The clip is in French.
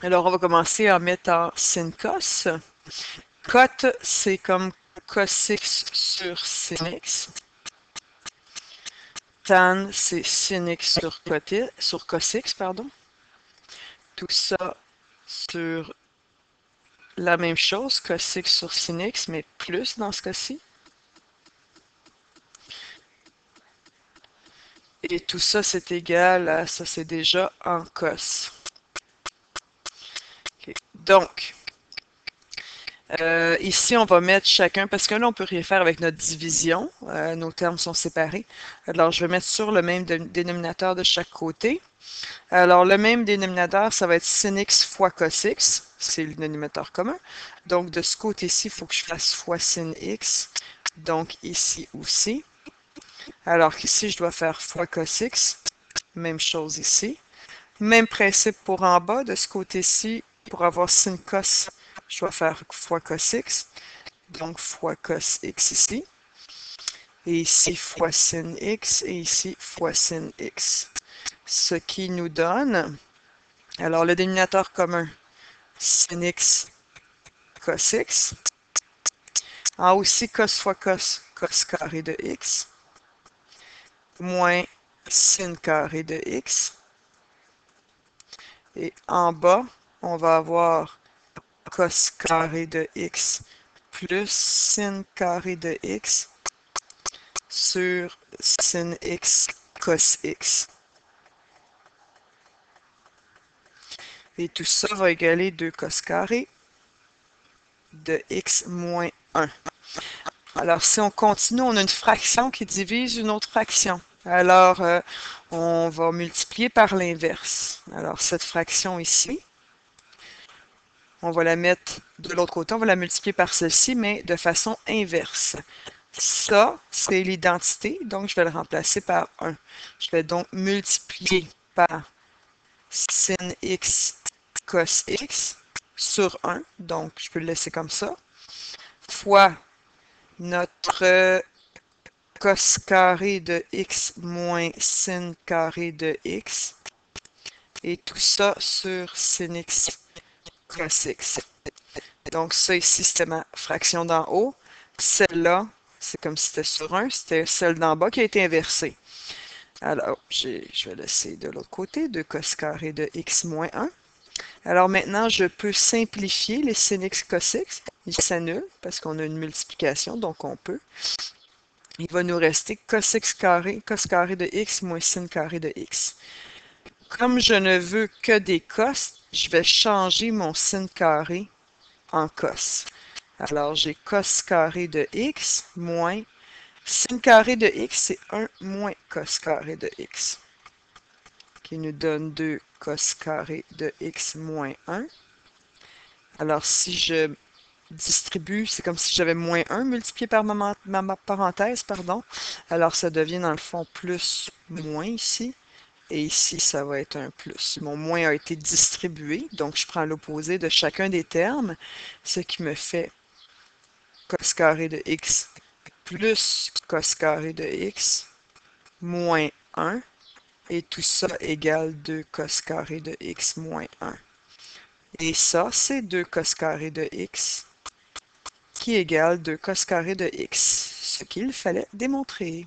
Alors, on va commencer en mettant sin cos. Cot, c'est comme cos x sur sin x. Tan, c'est sin x sur cos x, pardon. Tout ça sur la même chose, cos x sur sin x, mais plus dans ce cas-ci. Et tout ça, c'est égal à, ça c'est déjà en cos. Okay. Donc, ici, on va mettre chacun, parce que là, on peut rien faire avec notre division. Nos termes sont séparés. Alors, je vais mettre sur le même dénominateur de chaque côté. Alors, le même dénominateur, ça va être sin x fois cos x. C'est le dénominateur commun. Donc, de ce côté-ci, il faut que je fasse fois sin x. Donc, ici aussi. Alors qu'ici, je dois faire fois cos x. Même chose ici. Même principe pour en bas. De ce côté-ci, pour avoir sin cos, je dois faire fois cos x. Donc, fois cos x ici. Et ici, fois sin x. Et ici, fois sin x. Ce qui nous donne, alors le dénominateur commun, sin x, cos x. En haut ici, cos fois cos, cos carré de x. Moins sin carré de x. Et en bas, on va avoir cos carré de x plus sin carré de x sur sin x cos x. Et tout ça va égaler 2 cos carré de x moins 1. Alors, si on continue, on a une fraction qui divise une autre fraction. Alors, on va multiplier par l'inverse. Alors, cette fraction ici, on va la mettre de l'autre côté, on va la multiplier par celle-ci, mais de façon inverse. Ça, c'est l'identité, donc je vais le remplacer par 1. Je vais donc multiplier par sin x cos x sur 1, donc je peux le laisser comme ça, fois notre cos carré de x moins sin carré de x, et tout ça sur sin x cos x. Donc ça ici, c'était ma fraction d'en haut. Celle-là, c'est comme si c'était sur 1, c'était celle d'en bas qui a été inversée. Alors, je vais laisser de l'autre côté 2 cos carré de x moins 1. Alors maintenant, je peux simplifier les sin x cos x. Ils s'annulent parce qu'on a une multiplication, donc on peut. Il va nous rester cos carré de x moins sin carré de x. Comme je ne veux que des cos, je vais changer mon sin carré en cos. Alors, j'ai cos carré de x moins sin carré de x, c'est 1 moins cos carré de x, qui nous donne 2 cos carré de x moins 1. Alors, si je distribue, c'est comme si j'avais moins 1 multiplié par ma parenthèse, pardon. Alors, ça devient dans le fond plus moins ici. Et ici, ça va être un plus. Mon moins a été distribué, donc je prends l'opposé de chacun des termes, ce qui me fait cos carré de x plus cos carré de x moins 1. Et tout ça égale 2 cos carré de x moins 1. Et ça, c'est 2 cos carré de x qui égale 2 cos carré de x, ce qu'il fallait démontrer.